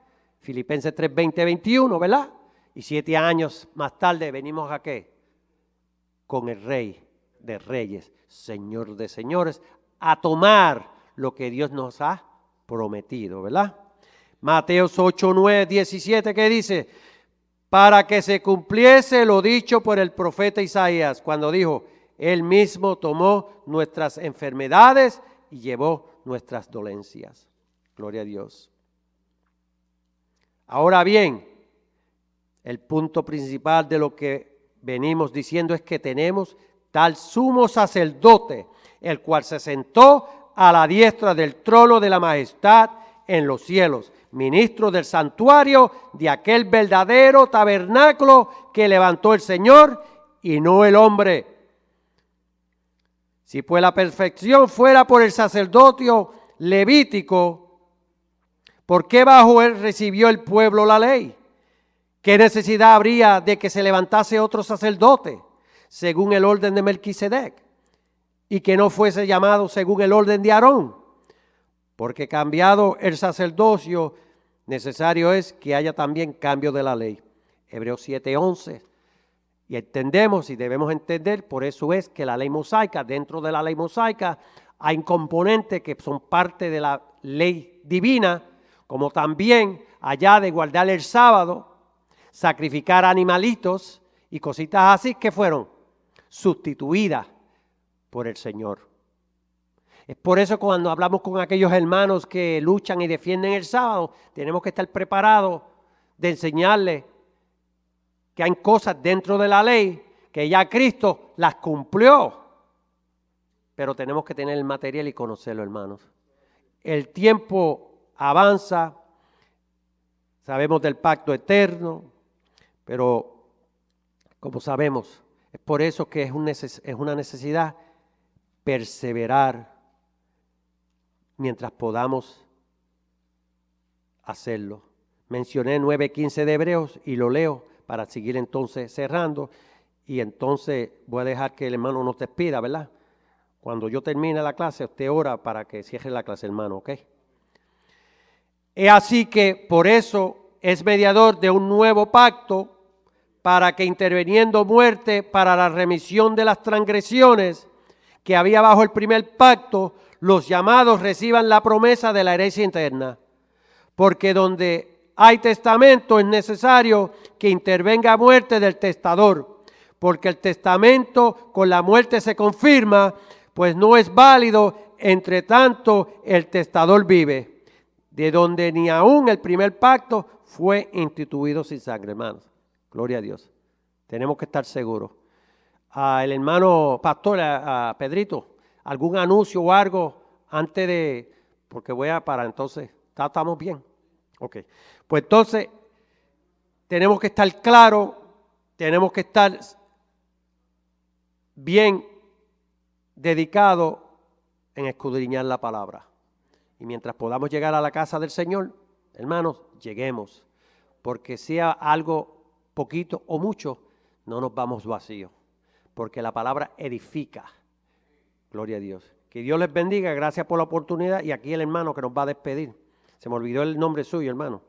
Filipenses 3:20-21, ¿verdad? Y 7 años más tarde venimos a ¿qué? Con el Rey de Reyes, Señor de Señores, a tomar lo que Dios nos ha prometido, ¿verdad? Mateos 8:9-17, ¿qué dice? Para que se cumpliese lo dicho por el profeta Isaías, cuando dijo, Él mismo tomó nuestras enfermedades y llevó nuestras dolencias. Gloria a Dios. Ahora bien, el punto principal de lo que venimos diciendo es que tenemos tal sumo sacerdote, el cual se sentó a la diestra del trono de la majestad en los cielos, ministro del santuario de aquel verdadero tabernáculo que levantó el Señor y no el hombre. Si pues la perfección fuera por el sacerdocio levítico, ¿por qué bajo él recibió el pueblo la ley? ¿Qué necesidad habría de que se levantase otro sacerdote según el orden de Melquisedec y que no fuese llamado según el orden de Aarón? Porque cambiado el sacerdocio, necesario es que haya también cambio de la ley. Hebreos 7:11. Y entendemos y debemos entender, por eso es que la ley mosaica, dentro de la ley mosaica, hay componentes que son parte de la ley divina, como también allá de guardar el sábado, sacrificar animalitos y cositas así que fueron sustituidas por el Señor. Es por eso cuando hablamos con aquellos hermanos que luchan y defienden el sábado, tenemos que estar preparados de enseñarles que hay cosas dentro de la ley que ya Cristo las cumplió. Pero tenemos que tener el material y conocerlo, hermanos. El tiempo avanza, sabemos del pacto eterno, pero como sabemos, es por eso que es una necesidad perseverar mientras podamos hacerlo. Mencioné 9:15 de Hebreos y lo leo para seguir entonces cerrando. Y entonces voy a dejar que el hermano nos despida, ¿verdad? Cuando yo termine la clase, usted ora para que cierre la clase, hermano, ¿ok? Es así que por eso es mediador de un nuevo pacto, para que interviniendo muerte para la remisión de las transgresiones que había bajo el primer pacto, los llamados reciban la promesa de la herencia eterna. Porque donde hay testamento, es necesario que intervenga muerte del testador, porque el testamento con la muerte se confirma, pues no es válido entre tanto el testador vive, de donde ni aún el primer pacto fue instituido sin sangre, hermanos. Gloria a Dios. Tenemos que estar seguros. El hermano pastor, a Pedrito, algún anuncio o algo antes de, porque voy a parar, entonces, ¿estamos bien? Ok, pues entonces tenemos que estar claros, tenemos que estar bien dedicados en escudriñar la palabra. Y mientras podamos llegar a la casa del Señor, hermanos, lleguemos, porque sea algo poquito o mucho, no nos vamos vacíos, porque la palabra edifica. Gloria a Dios. Que Dios les bendiga, gracias por la oportunidad. Y aquí el hermano que nos va a despedir. Se me olvidó el nombre suyo, hermano.